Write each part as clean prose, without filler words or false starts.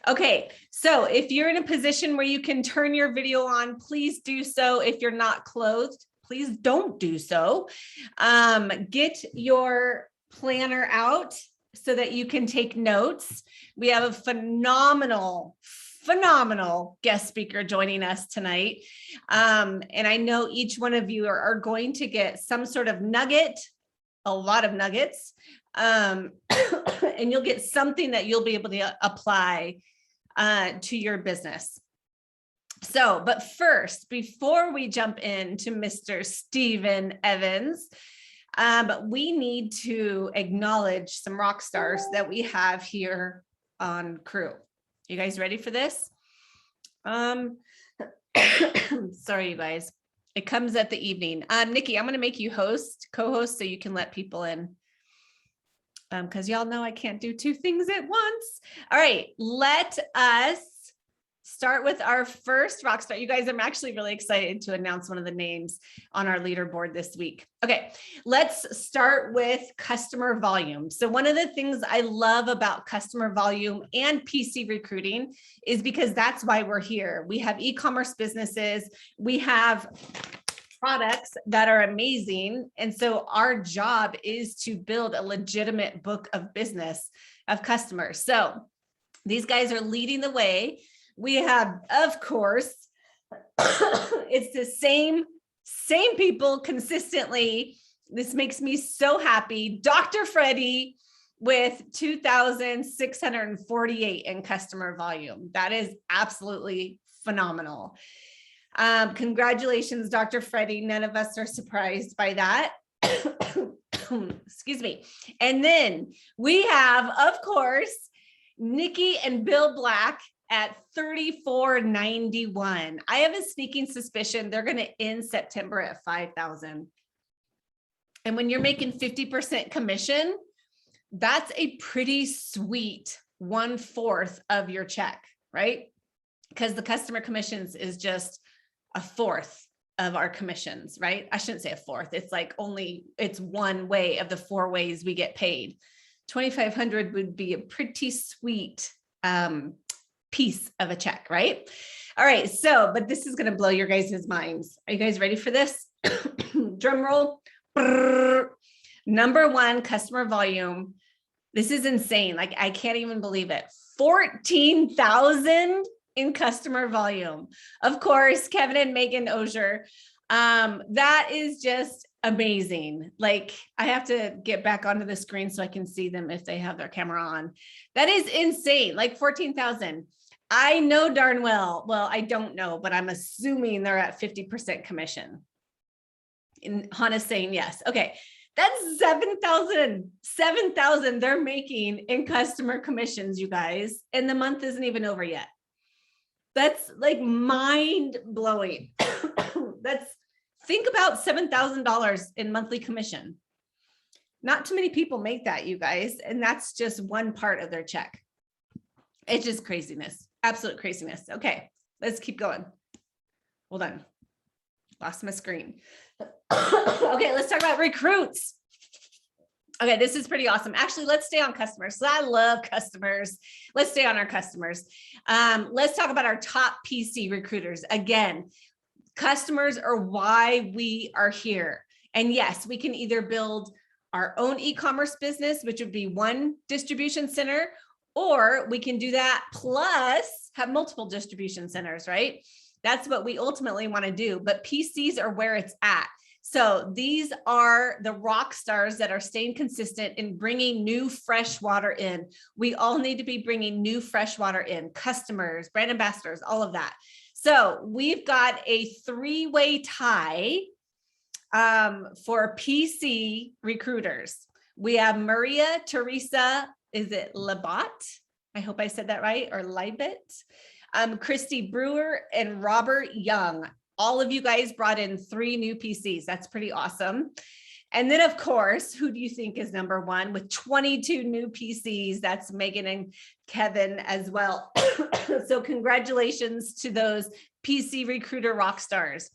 Okay, so if you're in a position where you can turn your video on, please do so. If you're not clothed, please don't do so. Get your planner out so that you can take notes. We have a phenomenal guest speaker joining us tonight. And I know each one of you are going to get some sort of nugget, a lot of nuggets, and you'll get something that you'll be able to apply to your business. So, but first, before we jump into Mr. Stephen Evans, we need to acknowledge some rock stars that we have here on crew. You guys ready for this? Sorry, you guys. It comes at the evening. Nikki, I'm going to make you co-host, so you can let people in. Because y'all know I can't do two things at once. All right, let us start with our first rock star. You guys, I'm actually really excited to announce one of the names on our leaderboard this week. Okay, let's start with customer volume. So one of the things I love about customer volume and PC recruiting is because that's why we're here. We have e-commerce businesses, we have products that are amazing. And so our job is to build a legitimate book of business of customers. So these guys are leading the way. We have, of course, it's the same people consistently. This makes me so happy. Dr. Freddie with 2,648 in customer volume. That is absolutely phenomenal. Congratulations, Dr. Freddie. None of us are surprised by that. Excuse me. And then we have, of course, Nikki and Bill Black at 3,491. I have a sneaking suspicion they're going to end September at 5,000. And when you're making 50% commission, that's a pretty sweet 1/4 of your check, right? Because the customer commissions is just 1/4 of our commissions, right? I shouldn't say 1/4. It's like it's one way of the 4 ways we get paid. 2,500 would be a pretty sweet piece of a check, right? All right. So, but this is going to blow your guys' minds. Are you guys ready for this? Drum roll. Brrr. Number 1, customer volume. This is insane. Like, I can't even believe it. 14,000 in customer volume. Of course, Kevin and Megan Osier. That is just amazing. Like, I have to get back onto the screen so I can see them if they have their camera on. That is insane. Like 14,000. I know darn well, I don't know, but I'm assuming they're at 50% commission. And Hannah's saying yes. Okay. That's 7,000 they're making in customer commissions, you guys. And the month isn't even over yet. That's like mind blowing. Think about $7,000 in monthly commission. Not too many people make that, you guys. And that's just one part of their check. It's just craziness, absolute craziness. Okay, let's keep going. Hold on. Lost my screen. Okay, let's talk about recruits. Okay, this is pretty awesome. Actually, let's stay on customers. So I love customers. Let's stay on our customers. Let's talk about our top PC recruiters. Again, customers are why we are here. And yes, we can either build our own e-commerce business, which would be one distribution center, or we can do that plus have multiple distribution centers, right? That's what we ultimately want to do. But PCs are where it's at. So these are the rock stars that are staying consistent in bringing new fresh water in. We all need to be bringing new fresh water in, customers, brand ambassadors, all of that. So we've got a 3-way tie for PC recruiters. We have Maria Teresa, is it Labat? I hope I said that right, or Libet. Christy Brewer and Robert Young. All of you guys brought in 3 new PCs. That's pretty awesome. And then, of course, who do you think is number 1 with 22 new PCs? That's Megan and Kevin as well. So congratulations to those PC recruiter rock stars.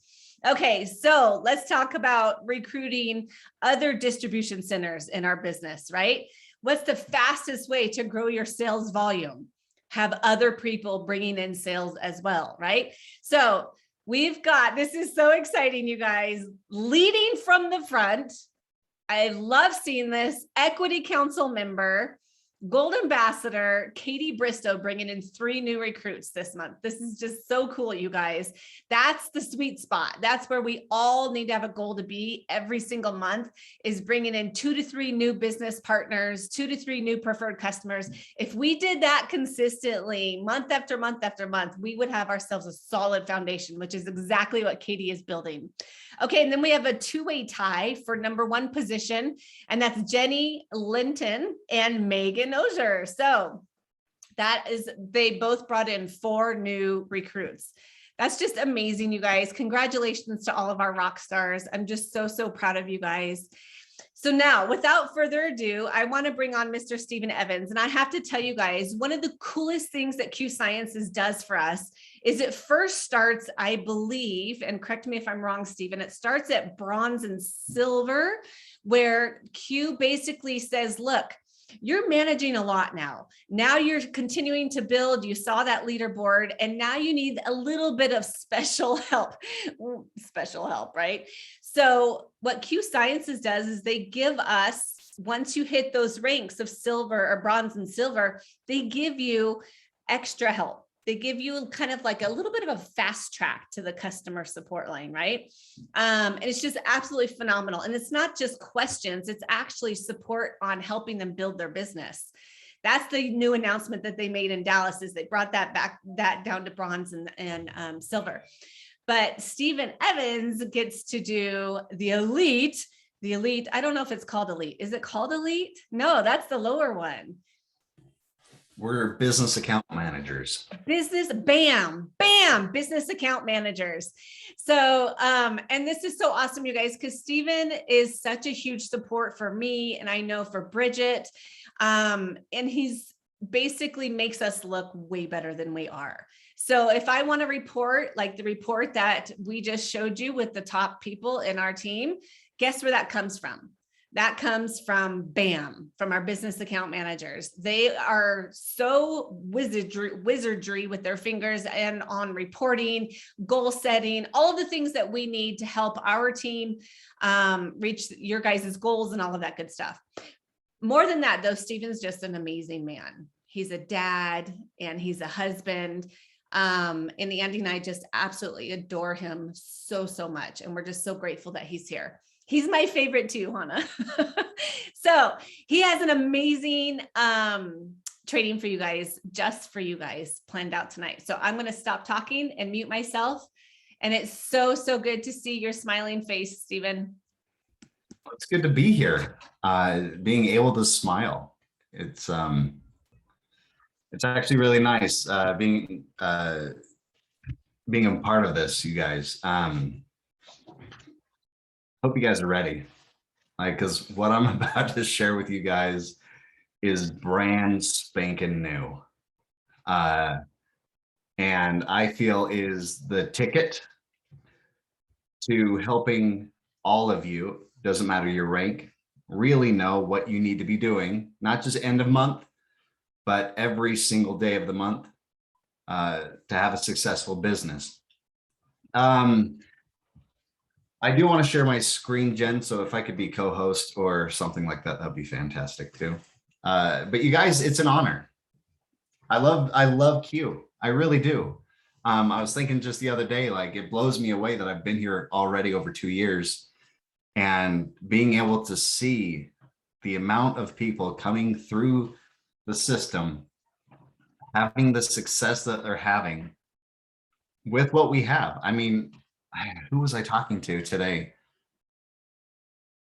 Okay, so let's talk about recruiting other distribution centers in our business, right? What's the fastest way to grow your sales volume? Have other people bringing in sales as well, right? So we've got, this is so exciting, you guys, leading from the front. I love seeing this. Equity Council member, Gold Ambassador, Katie Bristow, bringing in 3 new recruits this month. This is just so cool, you guys. That's the sweet spot. That's where we all need to have a goal to be every single month, is bringing in 2 to 3 new business partners, 2 to 3 new preferred customers. If we did that consistently month after month after month, we would have ourselves a solid foundation, which is exactly what Katie is building. Okay, and then we have a 2-way tie for number 1 position, and that's Jenny Linton and Megan Ozier. So that is, they both brought in 4 new recruits. That's just amazing, you guys. Congratulations to all of our rock stars. I'm just so, so proud of you guys. So now, without further ado, I want to bring on Mr. Stephen Evans. And I have to tell you guys, one of the coolest things that Q Sciences does for us is it first starts, I believe, and correct me if I'm wrong, Stephen, it starts at bronze and silver, where Q basically says, look, you're managing a lot now. Now you're continuing to build. You saw that leaderboard, and now you need a little bit of special help. Special help, right? So what Q Sciences does is they give us, once you hit those ranks of silver or bronze and silver, they give you extra help. They give you kind of like a little bit of a fast track to the customer support line, right? And it's just absolutely phenomenal. And it's not just questions, it's actually support on helping them build their business. That's the new announcement that they made in Dallas, is they brought that back, that down to bronze and silver. But Stephen Evans gets to do the elite. The elite, I don't know if it's called elite. Is it called elite? No, that's the lower one. We're business account managers. Business, bam, business account managers. So, and this is so awesome, you guys, because Stephen is such a huge support for me, and I know for Bridget, and he's basically makes us look way better than we are. So if I want to report, like the report that we just showed you with the top people in our team, guess where that comes from? That comes from BAM, from our business account managers. They are so wizardry with their fingers and on reporting, goal setting, all of the things that we need to help our team reach your guys' goals and all of that good stuff. More than that, though, Stephen's just an amazing man. He's a dad and he's a husband. And Andy and I just absolutely adore him so, so much. And we're just so grateful that he's here. He's my favorite too, Hannah. So he has an amazing training for you guys, just for you guys, planned out tonight. So I'm going to stop talking and mute myself. And it's so, so good to see your smiling face, Stephen. It's good to be here. Being able to smile. It's actually really nice being a part of this, you guys. Hope you guys are ready, because what I'm about to share with you guys is brand spanking new, and I feel is the ticket to helping all of you, doesn't matter your rank, really know what you need to be doing, not just end of month, but every single day of the month, to have a successful business. I do want to share my screen, Jen, so if I could be co-host or something like that, that'd be fantastic too. But you guys, it's an honor. I love Q. I really do. I was thinking just the other day, like, it blows me away that I've been here already over 2 years, and being able to see the amount of people coming through the system, having the success that they're having with what we have. I mean, who was I talking to today?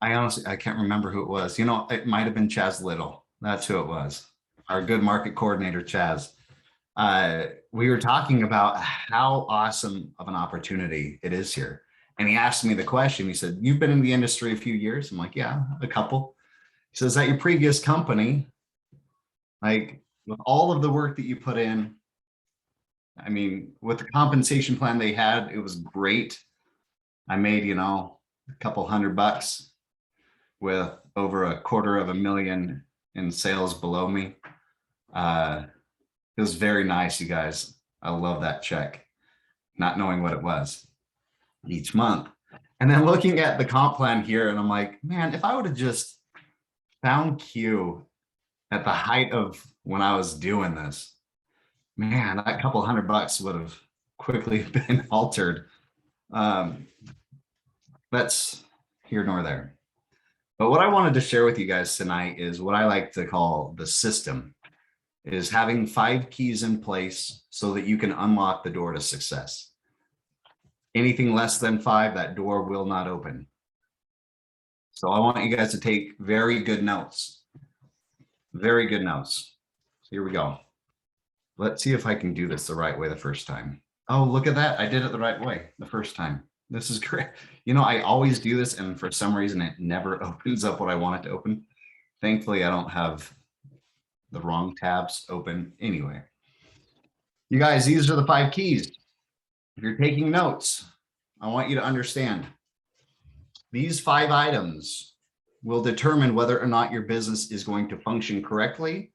I can't remember who it was. You know, it might have been Chaz Little. That's who it was. Our good market coordinator, Chaz. We were talking about how awesome of an opportunity it is here. And he asked me the question. He said, "You've been in the industry a few years?" I'm like, "Yeah, a couple." He says, "At your previous company, like, with all of the work that you put in, I mean, with the compensation plan they had, it was great. I made, you know, a couple $100 with over $250,000 in sales below me. It was very nice, you guys. I love that check, not knowing what it was each month. And then looking at the comp plan here, and I'm like, man, if I would have just found Q at the height of when I was doing this, man, that couple $100 would have quickly been altered. That's here nor there. But what I wanted to share with you guys tonight is what I like to call the system, is having 5 keys in place so that you can unlock the door to success. Anything less than 5, that door will not open. So I want you guys to take very good notes. Very good notes. So here we go. Let's see if I can do this the right way the first time. Oh, look at that. I did it the right way the first time. This is great. You know, I always do this, and for some reason it never opens up what I want it to open. Thankfully, I don't have the wrong tabs open anyway. You guys, these are the 5 keys. If you're taking notes, I want you to understand these 5 items will determine whether or not your business is going to function correctly,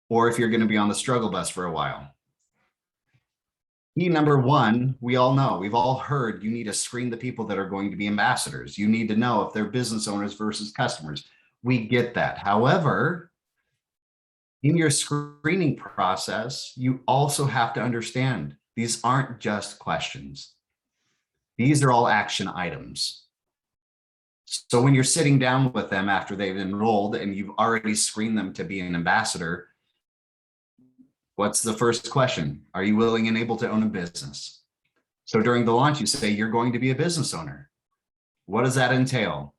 or if you're going to be on the struggle bus for a while. Key number 1, we all know, we've all heard, you need to screen the people that are going to be ambassadors. You need to know if they're business owners versus customers. We get that. However, in your screening process, you also have to understand these aren't just questions. These are all action items. So when you're sitting down with them after they've enrolled and you've already screened them to be an ambassador, what's the first question? Are you willing and able to own a business? So during the launch, you say you're going to be a business owner. What does that entail?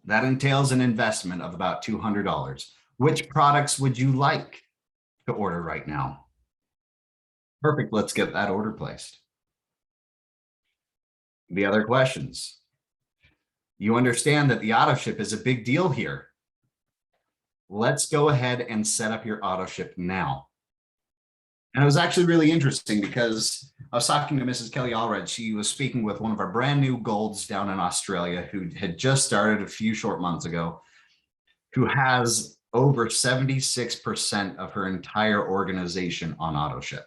That entails an investment of about $200. Which products would you like to order right now? Perfect. Let's get that order placed. The other questions. You understand that the auto ship is a big deal here. Let's go ahead and set up your auto ship now. And it was actually really interesting because I was talking to Mrs. Kelly Allred. She was speaking with one of our brand new golds down in Australia who had just started a few short months ago, who has over 76% of her entire organization on auto ship.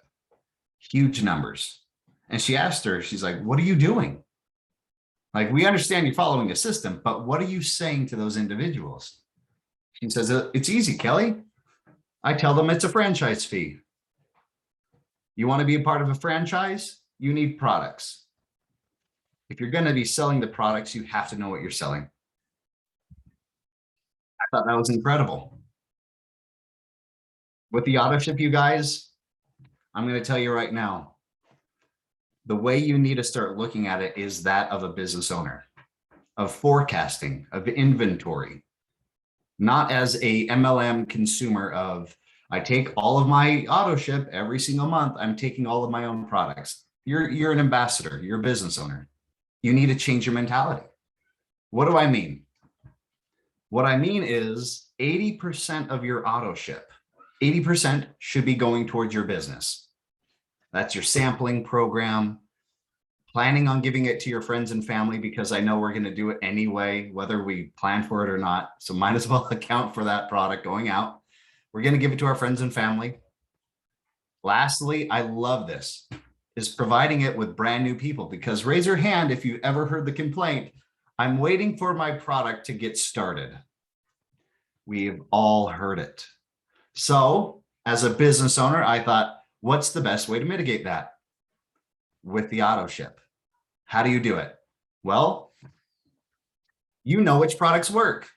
Huge numbers. And she asked her, she's like, what are you doing? Like, we understand you're following a system, but what are you saying to those individuals? She says, it's easy, Kelly. I tell them it's a franchise fee. You want to be a part of a franchise? You need products. If you're going to be selling the products, you have to know what you're selling. I thought that was incredible. With the auto ship, you guys, I'm going to tell you right now, the way you need to start looking at it is that of a business owner, of forecasting, of inventory, not as a MLM consumer of, I take all of my auto ship every single month. I'm taking all of my own products. You're an ambassador. You're a business owner. You need to change your mentality. What do I mean? What I mean is 80% of your auto ship, 80% should be going towards your business. That's your sampling program, planning on giving it to your friends and family, because I know we're going to do it anyway, whether we plan for it or not. So might as well account for that product going out. We're going to give it to our friends and family. Lastly, I love this, is providing it with brand new people, because raise your hand if you ever heard the complaint, I'm waiting for my product to get started. We've all heard it. So as a business owner, I thought, what's the best way to mitigate that? With the auto ship. How do you do it? Well, you know which products work.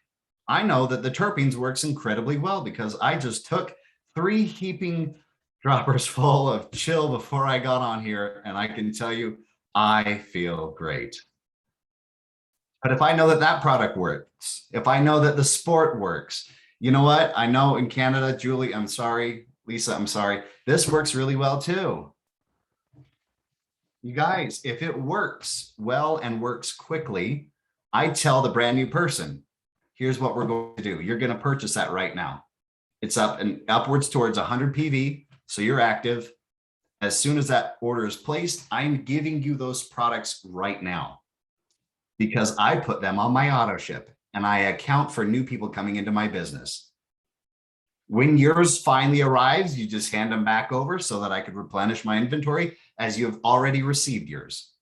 I know that the terpenes works incredibly well because I just took 3 heaping droppers full of chill before I got on here, and I can tell you, I feel great. But if I know that that product works, if I know that the sport works, you know what? I know in Canada, Julie, I'm sorry, Lisa, I'm sorry, this works really well too. You guys, if it works well and works quickly, I tell the brand new person, here's what we're going to do. You're going to purchase that right now. It's up and upwards towards 100 PV. So you're active. As soon as that order is placed, I'm giving you those products right now because I put them on my auto ship and I account for new people coming into my business. When yours finally arrives, you just hand them back over so that I could replenish my inventory as you have already received yours.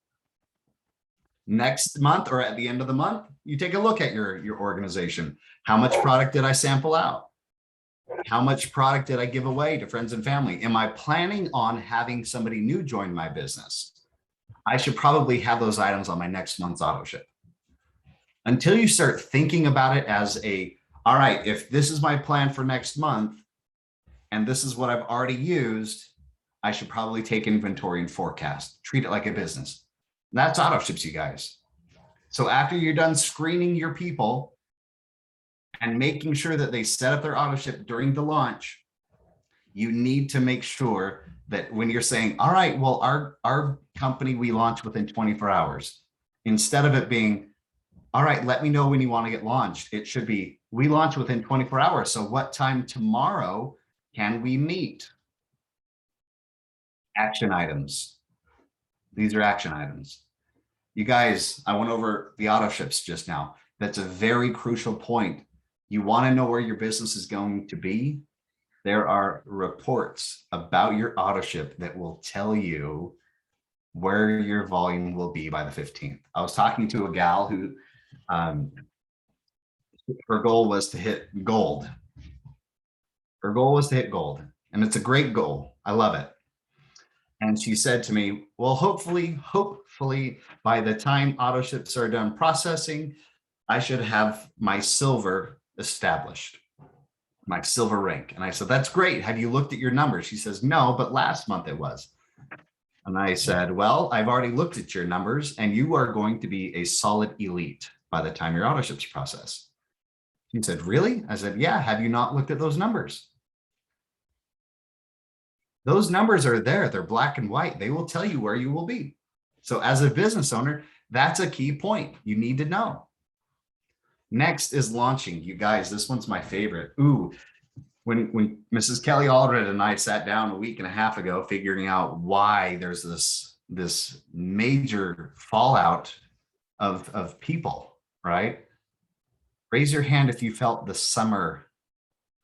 Next month or at the end of the month, you take a look at your organization. How much product did I sample out? How much product did I give away to friends and family? Am I planning on having somebody new join my business? I should probably have those items on my next month's auto ship. Until you start thinking about it as all right, if this is my plan for next month, and this is what I've already used, I should probably take inventory and forecast, treat it like a business. That's auto ships, you guys. So after you're done screening your people and making sure that they set up their auto ship during the launch, you need to make sure that when you're saying, all right, well, our company, we launch within 24 hours, instead of it being, all right, let me know when you want to get launched, it should be, we launch within 24 hours. So what time tomorrow can we meet? Action items. These are action items. You guys, I went over the auto ships just now. That's a very crucial point. You want to know where your business is going to be? There are reports about your auto ship that will tell you where your volume will be by the 15th. I was talking to a gal who her goal was to hit gold. Her goal was to hit gold, and it's a great goal. I love it. And she said to me, well, hopefully by the time auto ships are done processing, I should have my silver established, my silver rank. And I said, that's great. Have you looked at your numbers? She says, no, but last month it was. And I said, well, I've already looked at your numbers and you are going to be a solid elite by the time your auto ships process. She said, really? I said, yeah. Have you not looked at those numbers? Those numbers are there. They're black and white. They will tell you where you will be. So as a business owner, that's a key point. You need to know. Next is launching. You guys, this one's my favorite. Ooh, when Mrs. Kelly Aldred and I sat down a week and a half ago, figuring out why there's this major fallout of people, right? Raise your hand if you felt the summer,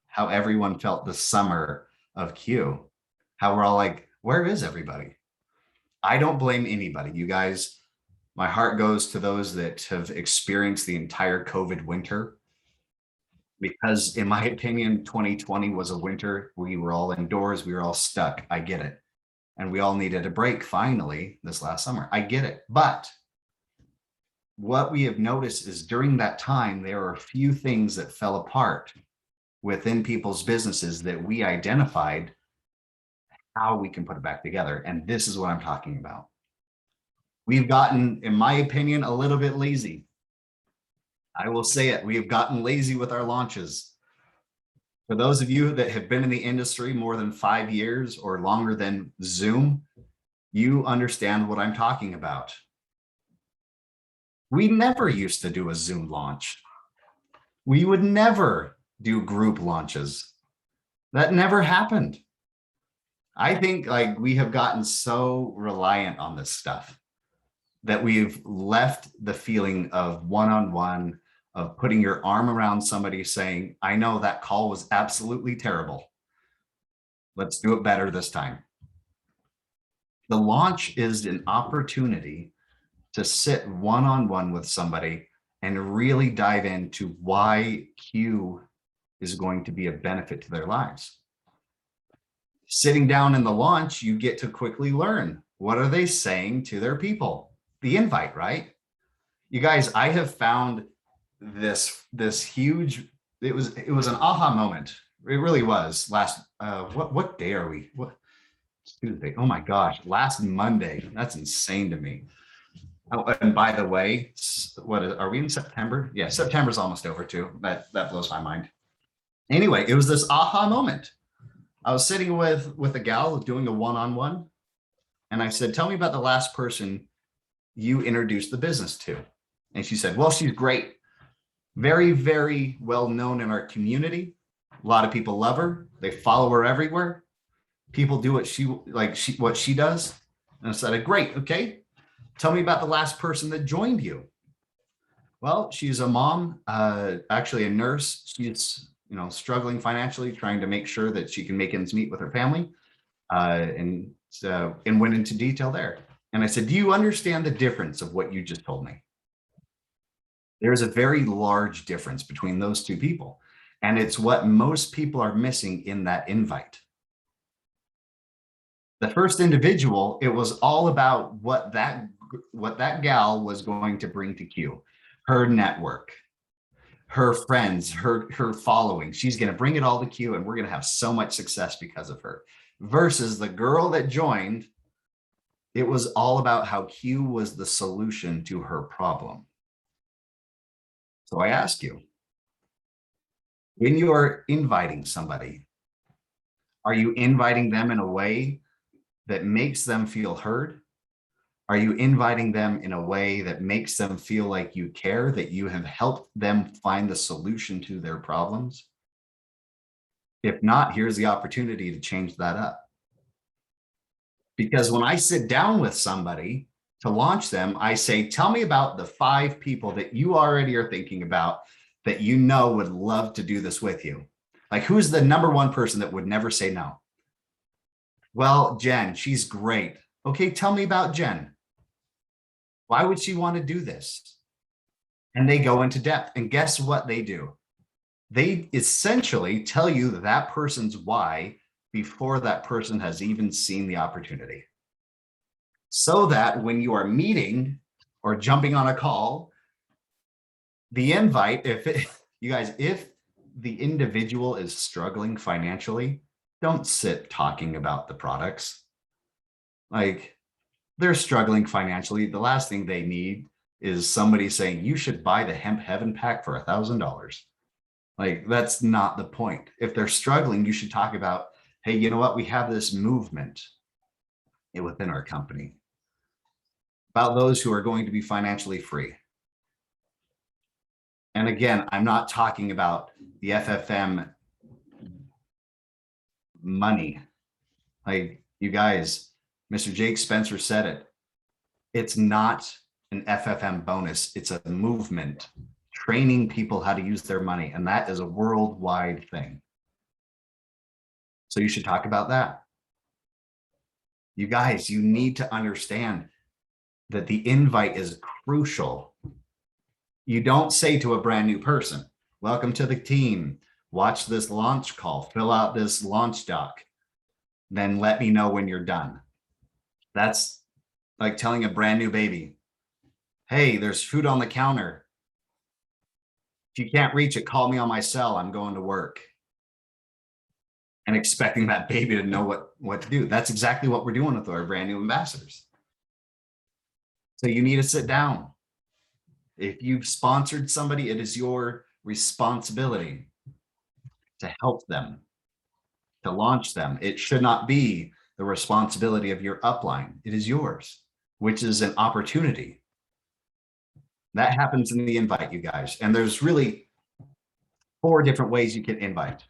how everyone felt the summer of Q. How we're all like, where is everybody? I don't blame anybody. You guys, my heart goes to those that have experienced the entire COVID winter. Because in my opinion, 2020 was a winter. We were all indoors. We were all stuck. I get it. And we all needed a break finally this last summer. I get it. But what we have noticed is during that time, there are a few things that fell apart within people's businesses that we identified how we can put it back together. And this is what I'm talking about. We've gotten, in my opinion, a little bit lazy. I will say it. We have gotten lazy with our launches. For those of you that have been in the industry more than 5 years or longer than Zoom, you understand what I'm talking about. We never used to do a Zoom launch. We would never do group launches. That never happened. I think like we have gotten so reliant on this stuff that we've left the feeling of one-on-one, of putting your arm around somebody saying, I know that call was absolutely terrible. Let's do it better this time. The launch is an opportunity to sit one-on-one with somebody and really dive into why Q is going to be a benefit to their lives. Sitting down in the launch, you get to quickly learn, what are they saying to their people? The invite, right? You guys, I have found this huge, it was an aha moment. It really was what day are we? What Tuesday? Oh my gosh, last Monday. That's insane to me. Oh, and by the way, are we in September? Yeah, September's almost over too. That blows my mind. Anyway, it was this aha moment. I was sitting with a gal doing a one-on-one, and I said, tell me about the last person you introduced the business to. And she said, well, she's great. Very, very well known in our community. A lot of people love her. They follow her everywhere. People do what she does. And I said, great, okay. Tell me about the last person that joined you. Well, she's a mom, actually a nurse. She's struggling financially, trying to make sure that she can make ends meet with her family. And went into detail there. And I said, do you understand the difference of what you just told me? There's a very large difference between those two people. And it's what most people are missing in that invite. The first individual, it was all about what that gal was going to bring to Q, her network, her friends, her following. She's going to bring it all to Q, and we're going to have so much success because of her. Versus the girl that joined, it was all about how Q was the solution to her problem. So I ask you, when you are inviting somebody, are you inviting them in a way that makes them feel heard? Are you inviting them in a way that makes them feel like you care, that you have helped them find the solution to their problems? If not, here's the opportunity to change that up. Because when I sit down with somebody to launch them, I say, tell me about the 5 people that you already are thinking about that you know would love to do this with you. Like, who's the number 1 person that would never say no? Well, Jen, she's great. Okay, tell me about Jen. Why would she want to do this? And they go into depth. And guess what they do? They essentially tell you that person's why before that person has even seen the opportunity. So that when you are meeting or jumping on a call, the invite, if the individual is struggling financially, don't sit talking about the products. Like, they're struggling financially. The last thing they need is somebody saying, you should buy the Hemp Heaven pack for $1,000. Like, that's not the point. If they're struggling, you should talk about, hey, you know what? We have this movement within our company about those who are going to be financially free. And again, I'm not talking about the FFM money. Like, you guys, Mr. Jake Spencer said it. It's not an FFM bonus. It's a movement training people how to use their money. And that is a worldwide thing. So you should talk about that. You guys, you need to understand that the invite is crucial. You don't say to a brand new person, welcome to the team, watch this launch call, fill out this launch doc, then let me know when you're done. That's like telling a brand new baby, hey, there's food on the counter. If you can't reach it, call me on my cell. I'm going to work. And expecting that baby to know what to do. That's exactly what we're doing with our brand new ambassadors. So you need to sit down. If you've sponsored somebody, it is your responsibility to help them, to launch them. It should not be the responsibility of your upline. It is yours, which is an opportunity. That happens in the invite, you guys. And there's really 4 different ways you can invite.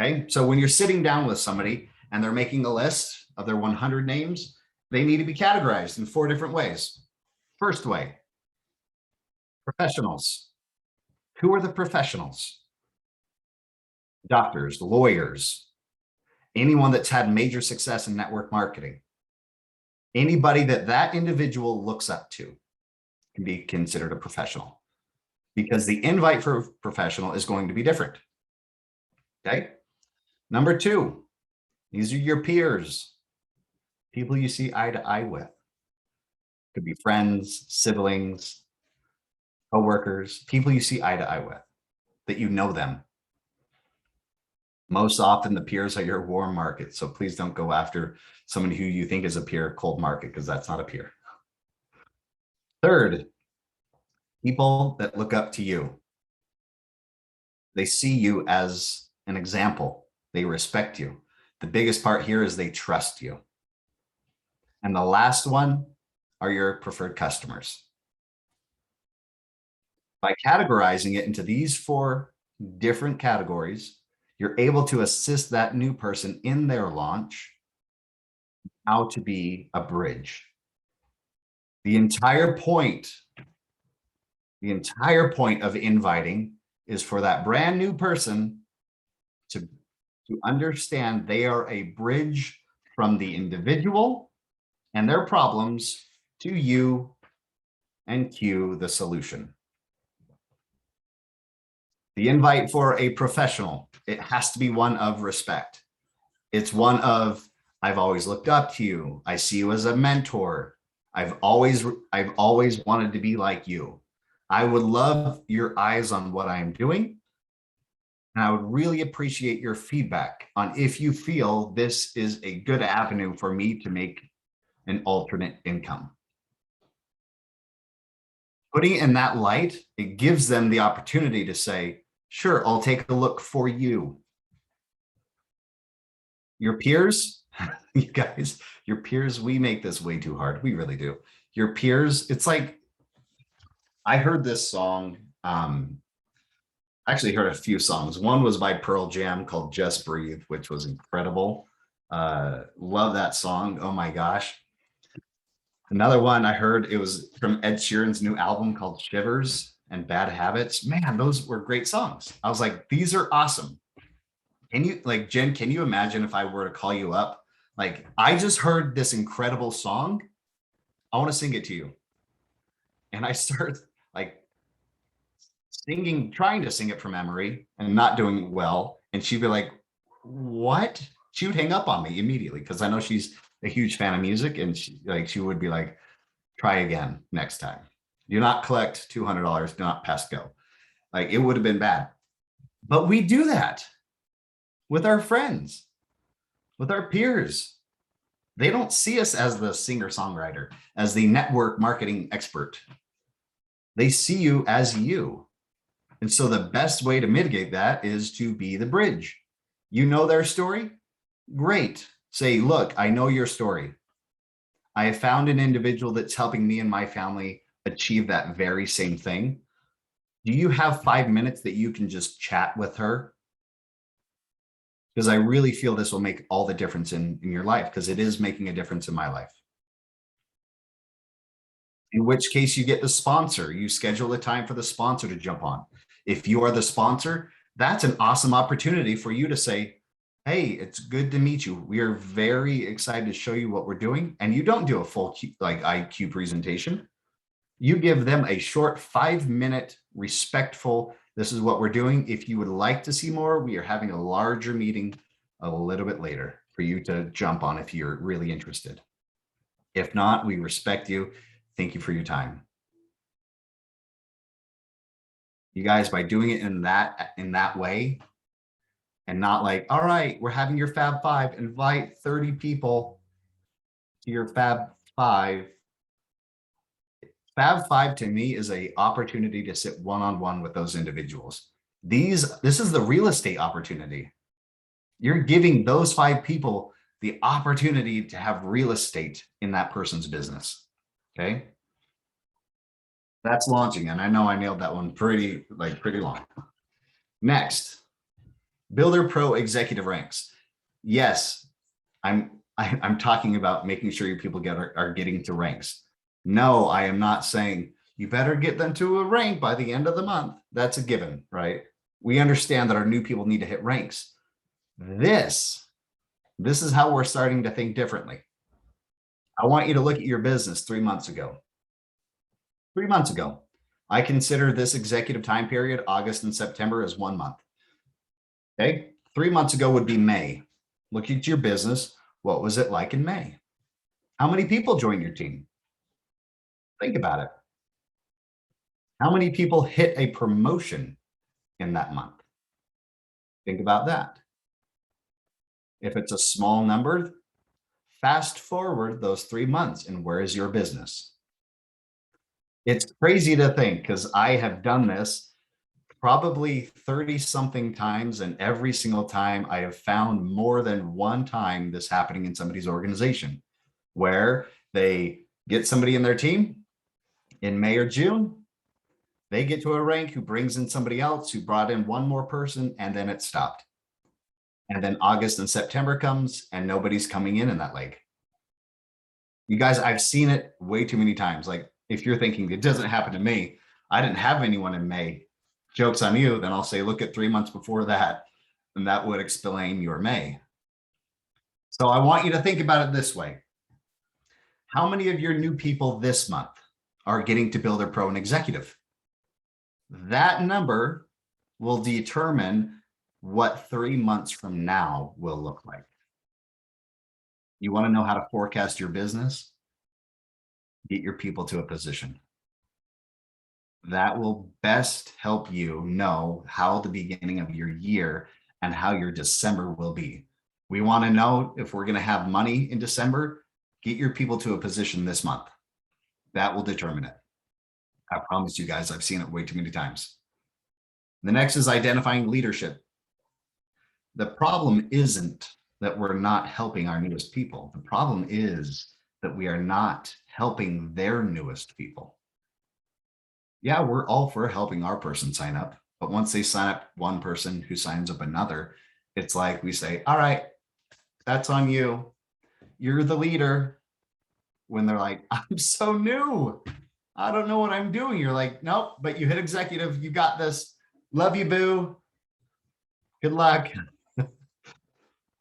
Okay, so when you're sitting down with somebody and they're making a list of their 100 names, they need to be categorized in 4 different ways. First way, professionals. Who are the professionals? Doctors, lawyers, anyone that's had major success in network marketing. Anybody that individual looks up to can be considered a professional, because the invite for a professional is going to be different. Okay. Number 2, these are your peers, people you see eye to eye with. Could be friends, siblings, coworkers, people you see eye to eye with, that you know them. Most often the peers are your warm market. So please don't go after somebody who you think is a peer cold market, because that's not a peer. Third, people that look up to you. They see you as an example. They respect you. The biggest part here is they trust you. And the last one are your preferred customers. By categorizing it into these 4 different categories, you're able to assist that new person in their launch how to be a bridge. The entire point of inviting is for that brand new person to understand they are a bridge from the individual and their problems to you and Q, the solution. The invite for a professional, it has to be one of respect. It's one of, I've always looked up to you. I see you as a mentor. I've always wanted to be like you. I would love your eyes on what I'm doing. And I would really appreciate your feedback on if you feel this is a good avenue for me to make an alternate income. Putting it in that light, it gives them the opportunity to say, sure, I'll take a look for you. Your peers, you guys, your peers, we make this way too hard. We really do. Your peers, it's like, I heard this song, actually heard a few songs. One was by Pearl Jam called Just Breathe, which was incredible. Love that song. Oh my gosh. Another one I heard, it was from Ed Sheeran's new album called Shivers and Bad Habits. Man, those were great songs. I was like, these are awesome. Can you, like, Jen, can you imagine if I were to call you up? Like, I just heard this incredible song. I want to sing it to you. And I start like singing, trying to sing it from memory and not doing well. And she'd be like, what? She would hang up on me immediately because I know she's a huge fan of music, and she would be like, try again next time. Do not collect $200, do not pass go. Like, it would have been bad. But we do that with our friends, with our peers. They don't see us as the singer-songwriter, as the network marketing expert. They see you as you. And so the best way to mitigate that is to be the bridge. You know their story? Great. Say, look, I know your story. I have found an individual that's helping me and my family achieve that very same thing. Do you have 5 minutes that you can just chat with her? Because I really feel this will make all the difference in your life, because it is making a difference in my life. In which case you get the sponsor. You schedule a time for the sponsor to jump on. If you are the sponsor, that's an awesome opportunity for you to say, hey, it's good to meet you. We are very excited to show you what we're doing. And you don't do a full IQ presentation. You give them a short 5-minute respectful, this is what we're doing. If you would like to see more, we are having a larger meeting a little bit later for you to jump on if you're really interested. If not, we respect you. Thank you for your time. You guys, by doing it in that way, and not like, all right, we're having your Fab Five, invite 30 people to your Fab Five. Fab Five to me is an opportunity to sit one-on-one with those individuals. This is the real estate opportunity. You're giving those 5 people the opportunity to have real estate in that person's business. Okay. That's launching. And I know I nailed that one pretty long. Next, Builder Pro executive ranks. Yes, I'm talking about making sure your people are getting to ranks. No, I am not saying you better get them to a rank by the end of the month. That's a given, right? We understand that our new people need to hit ranks. This is how we're starting to think differently. I want you to look at your business 3 months ago. 3 months ago, I consider this executive time period, August and September, as 1 month. Okay, 3 months ago would be May. Look at your business. What was it like in May? How many people joined your team? Think about it. How many people hit a promotion in that month? Think about that. If it's a small number, fast forward those 3 months and where is your business? It's crazy to think, because I have done this probably 30 something times, and every single time I have found more than one time this happening in somebody's organization, where they get somebody in their team in May or June, they get to a rank who brings in somebody else who brought in one more person, and then it stopped. And then August and September comes and nobody's coming in that leg. You guys, I've seen it way too many times. Like, if you're thinking it doesn't happen to me, I didn't have anyone in May Joke's on you. Then I'll say, look at 3 months before that, and that would explain your May. So I want you to think about it this way. How many of your new people this month are getting to Builder Pro and Executive? That number will determine what 3 months from now will look like. You want to know how to forecast your business? Get your people to a position. That will best help you know how the beginning of your year and how your December will be. We want to know if we're going to have money in December. Get your people to a position this month. That will determine it. I promise you guys, I've seen it way too many times. The next is identifying leadership. The problem isn't that we're not helping our newest people. The problem is that we are not helping their newest people. Yeah, we're all for helping our person sign up, but once they sign up one person who signs up another, it's like we say, all right, that's on you. You're the leader. When they're like, I'm so new. I don't know what I'm doing. You're like, nope, but you hit executive. You got this. Love you, boo. Good luck.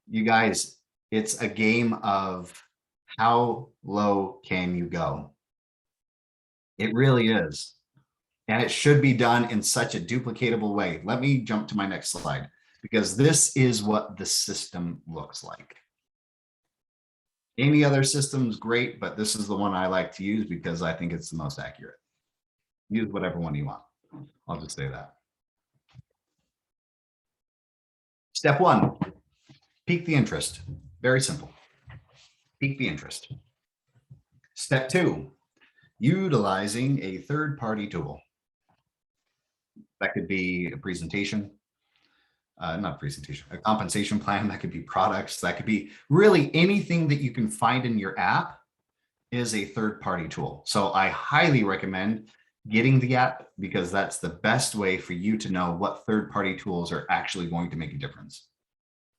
You guys, it's a game of how low can you go? It really is. And it should be done in such a duplicatable way. Let me jump to my next slide, because this is what the system looks like. Any other system's great, but this is the one I like to use because I think it's the most accurate. Use whatever one you want. I'll just say that. Step one, pique the interest. Very simple. Pique the interest. Step two, utilizing a third-party tool. That could be a presentation, not a presentation, a compensation plan. That could be products. That could be really anything that you can find in your app is a third-party tool. So I highly recommend getting the app, because that's the best way for you to know what third-party tools are actually going to make a difference.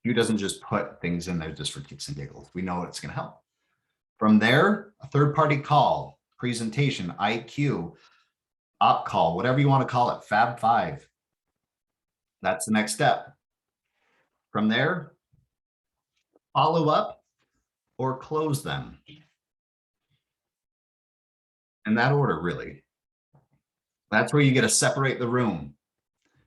You doesn't just put things in there just for kicks and giggles. We know it's going to help. From there, a third-party call, presentation, IQ, op call, whatever you want to call it, Fab 5. That's the next step. From there, follow up or close them. In that order, really. That's where you get to separate the room.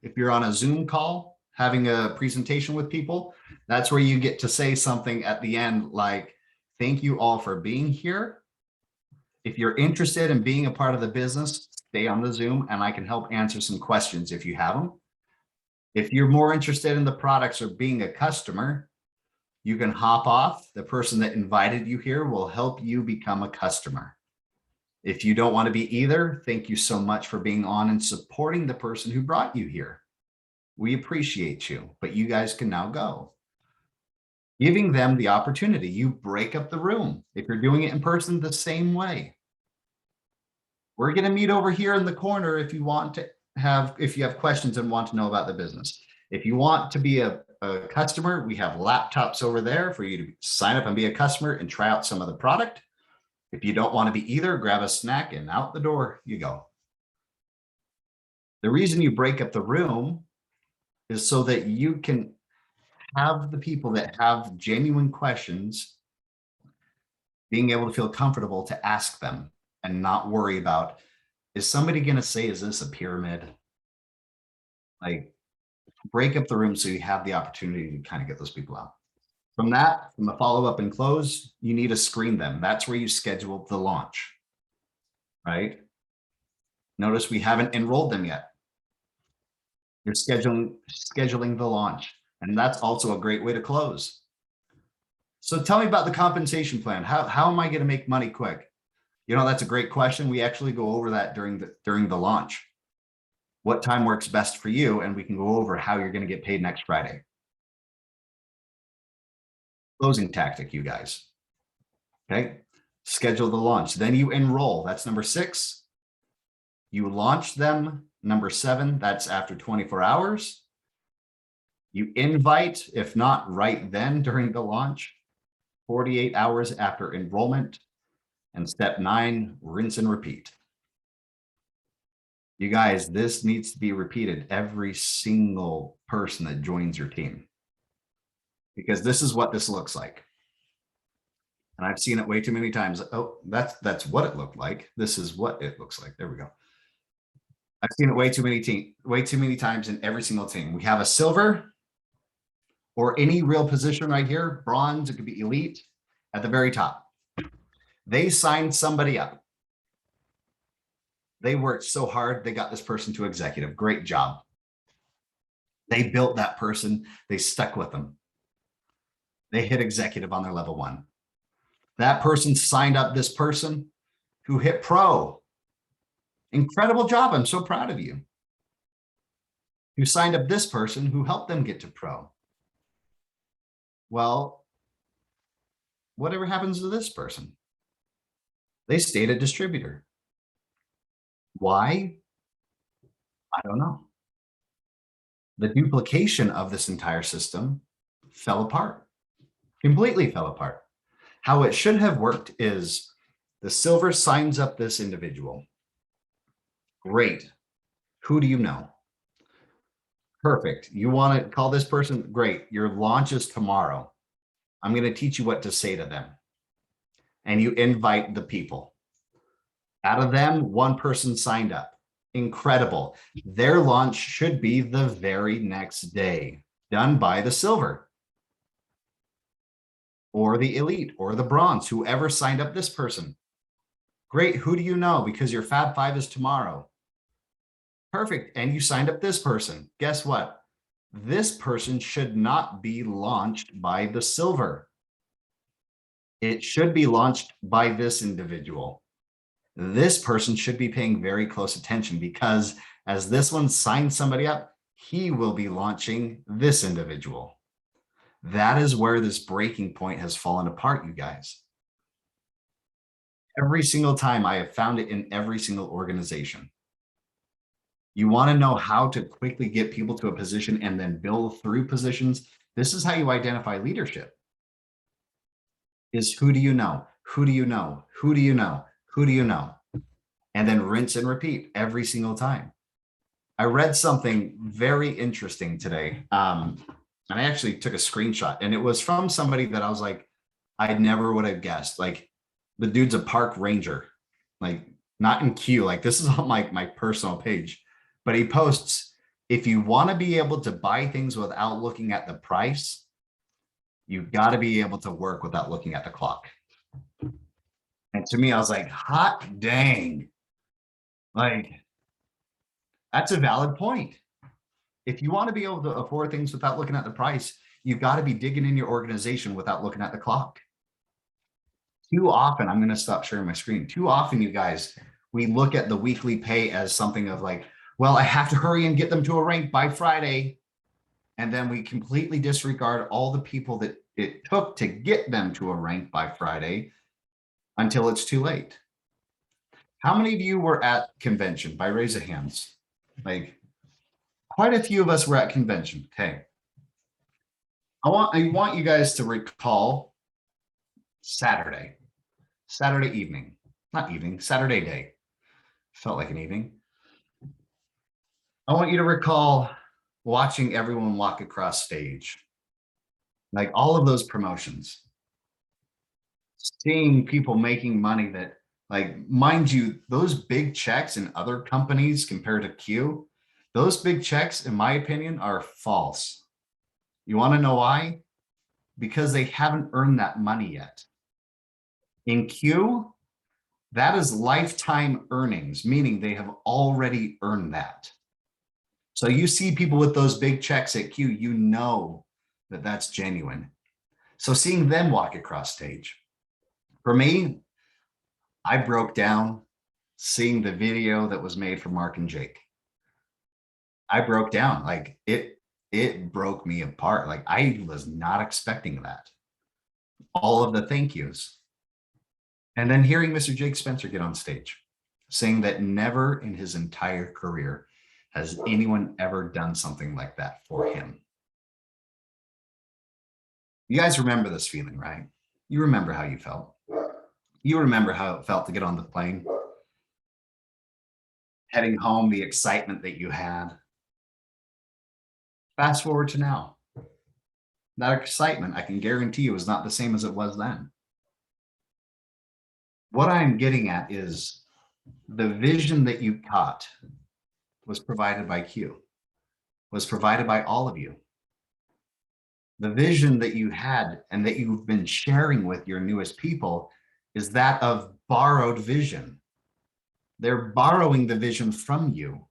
If you're on a Zoom call, having a presentation with people, that's where you get to say something at the end like, thank you all for being here. If you're interested in being a part of the business, stay on the Zoom and I can help answer some questions if you have them. If you're more interested in the products or being a customer, you can hop off. The person that invited you here will help you become a customer. If you don't want to be either, thank you so much for being on and supporting the person who brought you here. We appreciate you, but you guys can now go. Giving them the opportunity. You break up the room. If you're doing it in person, the same way. We're going to meet over here in the corner if you want to if you have questions and want to know about the business. If you want to be a customer, we have laptops over there for you to sign up and be a customer and try out some of the product. If you don't want to be either, grab a snack and out the door you go. The reason you break up the room is so that you can have the people that have genuine questions being able to feel comfortable to ask them and not worry about, is somebody going to say, is this a pyramid? Like, break up the room so you have the opportunity to kind of get those people out. From that, from the follow-up and close, you need to screen them. That's where you schedule the launch, right? Notice we haven't enrolled them yet. You're scheduling the launch, and that's also a great way to close. So tell me about the compensation plan. How am I going to make money quick? You know, that's a great question. We actually go over that during the launch. What time works best for you? And we can go over how you're going to get paid next Friday. Closing tactic, you guys. Okay. Schedule the launch. Then you enroll. That's number 6. You launch them. Number 7, that's after 24 hours. You invite, if not right then during the launch, 48 hours after enrollment. And step 9, rinse and repeat. You guys, this needs to be repeated every single person that joins your team, because this is what this looks like. And I've seen it way too many times. Oh, that's what it looked like. This is what it looks like. There we go. I've seen it way too many times in every single team. We have a silver or any real position right here, bronze, it could be elite at the very top. They signed somebody up. They worked so hard, they got this person to executive. Great job. They built that person, they stuck with them. They hit executive on their level 1. That person signed up this person who hit pro. Incredible job. I'm so proud of you. Who signed up this person who helped them get to pro. Well, whatever happens to this person? They stayed a distributor. Why? I don't know. The duplication of this entire system fell apart, completely fell apart. How it should have worked is the silver signs up this individual. Great. Who do you know? Perfect. You want to call this person? Great. Your launch is tomorrow. I'm going to teach you what to say to them. And you invite the people. Out of them, one person signed up. Incredible. Their launch should be the very next day, done by the silver or the elite or the bronze, whoever signed up this person. Great. Who do you know? Because your Fab 5 is tomorrow. Perfect. And you signed up this person. Guess what? This person should not be launched by the silver. It should be launched by this individual. This person should be paying very close attention, because as this one signs somebody up, he will be launching this individual. That is where this breaking point has fallen apart, you guys. Every single time I have found it in every single organization. You want to know how to quickly get people to a position and then build through positions. This is how you identify leadership. Is who do you know? Who do you know? Who do you know? Who do you know? And then rinse and repeat every single time. I read something very interesting today. And I actually took a screenshot, and it was from somebody that I was like, I never would have guessed. Like, the dude's a park ranger, like not in Q, like this is on my personal page, but he posts, if you want to be able to buy things without looking at the price, you've got to be able to work without looking at the clock. And to me, I was like, hot dang. Like, that's a valid point. If you want to be able to afford things without looking at the price, you've got to be digging in your organization without looking at the clock. Too often, I'm going to stop sharing my screen. Too often, you guys, we look at the weekly pay as something of like, well, I have to hurry and get them to a rank by Friday. And then we completely disregard all the people that it took to get them to a rank by Friday until it's too late. How many of you were at convention? By raise of hands. Like, quite a few of us were at convention. Okay. I want you guys to recall Saturday evening, not evening, Saturday day. Felt like an evening. I want you to recall watching everyone walk across stage, like all of those promotions, seeing people making money that, like, mind you, those big checks in other companies compared to Q, those big checks, in my opinion, are false. You want to know why? Because they haven't earned that money yet. In Q, that is lifetime earnings, meaning they have already earned that. So you see people with those big checks at Q, you know that that's genuine. So seeing them walk across stage, for me, I broke down seeing the video that was made for Mark and Jake. I broke down, like it broke me apart. Like, I was not expecting that. All of the thank yous. And then hearing Mr. Jake Spencer get on stage, saying that never in his entire career has anyone ever done something like that for him. You guys remember this feeling, right? You remember how you felt. You remember how it felt to get on the plane. heading home, the excitement that you had. Fast forward to now. That excitement, I can guarantee you, is not the same as it was then. What I'm getting at is the vision that you caught was provided by Q, was provided by all of you. The vision that you had and that you've been sharing with your newest people is that of borrowed vision. They're borrowing the vision from you,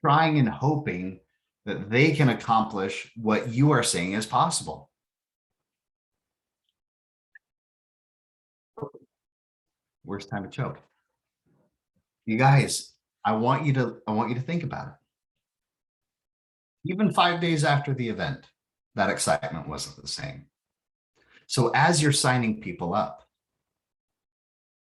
trying and hoping that they can accomplish what you are saying is possible. Worst time to choke. You guys, I want you to think about it. Even 5 days after the event, that excitement wasn't the same. So as you're signing people up,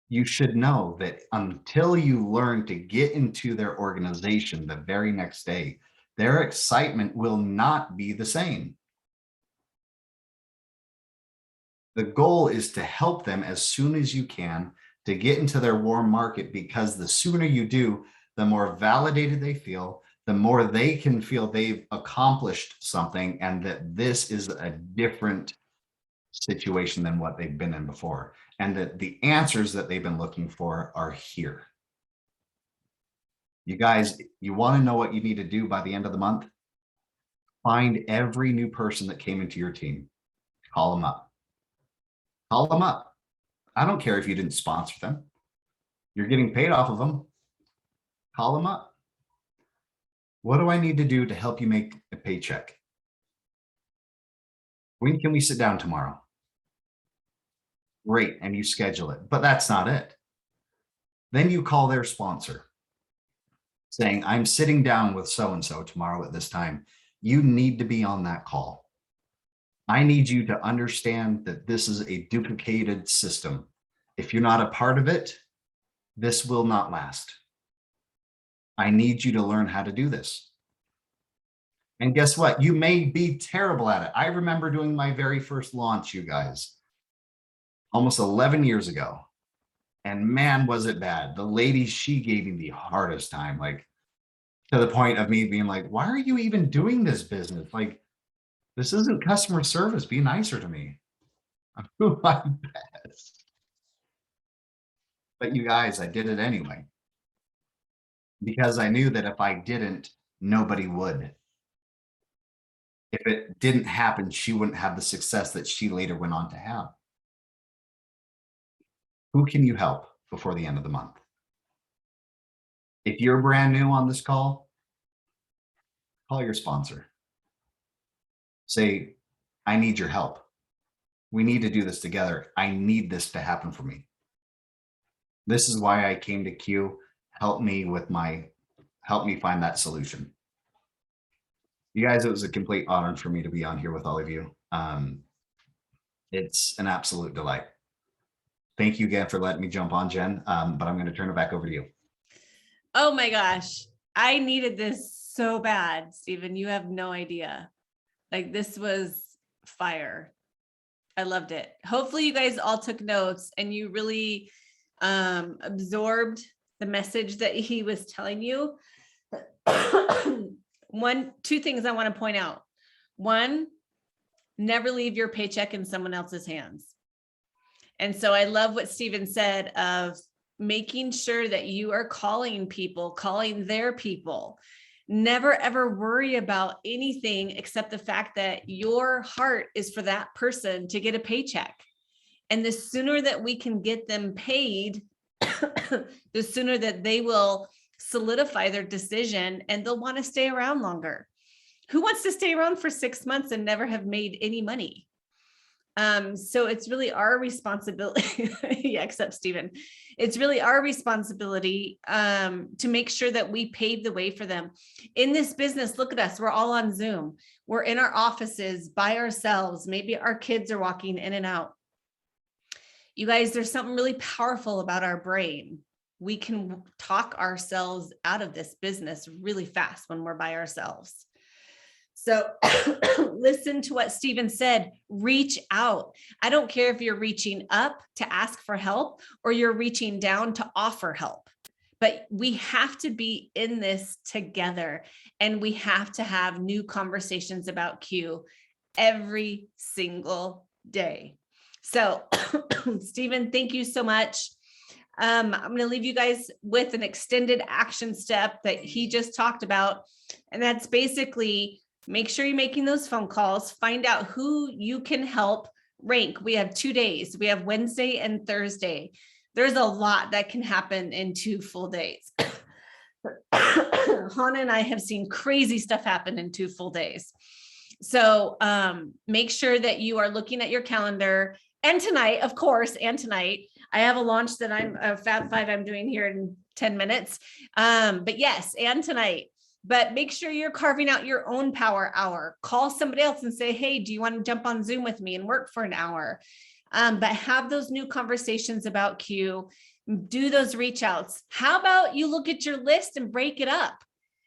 you should know that until you learn to get into their organization the very next day, their excitement will not be the same. The goal is to help them as soon as you can to get into their warm market, because the sooner you do, the more validated they feel, the more they can feel they've accomplished something and that this is a different situation than what they've been in before, and that the answers that they've been looking for are here. You guys, you want to know what you need to do by the end of the month? Find every new person that came into your team. Call them up. Call them up. I don't care if you didn't sponsor them. You're getting paid off of them. Call them up. What do I need to do to help you make a paycheck? When can we sit down tomorrow? Great, and you schedule it, but that's not it. Then you call their sponsor saying, I'm sitting down with so-and-so tomorrow at this time. You need to be on that call. I need you to understand that this is a duplicated system. If you're not a part of it, this will not last. I need you to learn how to do this. And guess what? You may be terrible at it. I remember doing my very first launch, you guys, almost 11 years ago. And man, was it bad. The lady, she gave me the hardest time, like to the point of me being like, why are you even doing this business? Like, this isn't customer service. Be nicer to me. I'm doing my best. But you guys, I did it anyway. Because I knew that if I didn't, nobody would. If it didn't happen, she wouldn't have the success that she later went on to have. Who can you help before the end of the month? If you're brand new on this call, call your sponsor. Say, I need your help. We need to do this together. I need this to happen for me. This is why I came to Q. Help me find that solution. You guys, it was a complete honor for me to be on here with all of you. It's an absolute delight. Thank you again for letting me jump on, Jen, but I'm going to turn it back over to you. Oh my gosh. I needed this so bad, Stephen. You have no idea. Like, this was fire. I loved it. Hopefully you guys all took notes and you really absorbed the message that he was telling you. Two things I want to point out. One, never leave your paycheck in someone else's hands. And so I love what Stephen said of making sure that you are calling people, calling their people. Never ever worry about anything except the fact that your heart is for that person to get a paycheck. And the sooner that we can get them paid, the sooner that they will solidify their decision and they'll want to stay around longer. Who wants to stay around for 6 months and never have made any money? So it's really our responsibility. Yeah, except Stephen. It's really our responsibility to make sure that we pave the way for them. In this business, look at us. We're all on Zoom. We're in our offices by ourselves. Maybe our kids are walking in and out. You guys, there's something really powerful about our brain. We can talk ourselves out of this business really fast when we're by ourselves. So listen to what Stephen said, reach out. I don't care if you're reaching up to ask for help or you're reaching down to offer help, but we have to be in this together, and we have to have new conversations about Q every single day. So Stephen, thank you so much. I'm going to leave you guys with an extended action step that he just talked about. And that's basically make sure you're making those phone calls, find out who you can help rank. We have 2 days. We have Wednesday and Thursday. There's a lot that can happen in 2 full days. Hannah and I have seen crazy stuff happen in 2 full days. So make sure that you are looking at your calendar. And tonight, of course, I have a launch that I'm a Fab 5 I'm doing here in 10 minutes. But yes, and tonight. But make sure you're carving out your own power hour. Call somebody else and say, hey, do you want to jump on Zoom with me and work for an hour? But have those new conversations about Q. Do those reach outs. How about you look at your list and break it up?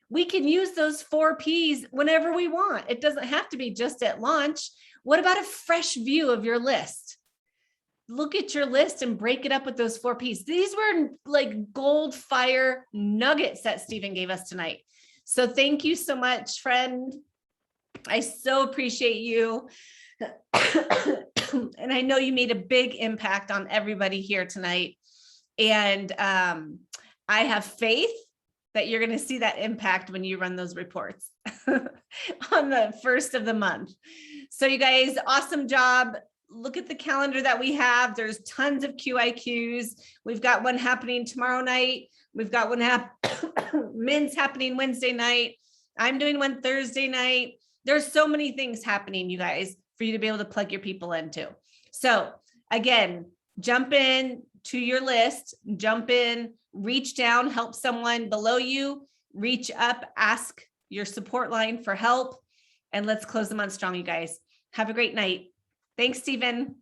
We can use those 4 Ps whenever we want. It doesn't have to be just at launch. What about a fresh view of your list? Look at your list and break it up with those 4 Ps. These were like gold fire nuggets that Stephen gave us tonight. So thank you so much, friend. I so appreciate you. And I know you made a big impact on everybody here tonight. And I have faith that you're going to see that impact when you run those reports on the first of the month. So you guys, awesome job. Look at the calendar that we have. There's tons of QIQs. We've got one happening tomorrow night. We've got one men's happening Wednesday night. I'm doing one Thursday night. There's so many things happening, you guys, for you to be able to plug your people into. So again, jump in to your list, jump in, reach down, help someone below you, reach up, ask your support line for help, and let's close them on strong, you guys. Have a great night. Thanks, Stephen.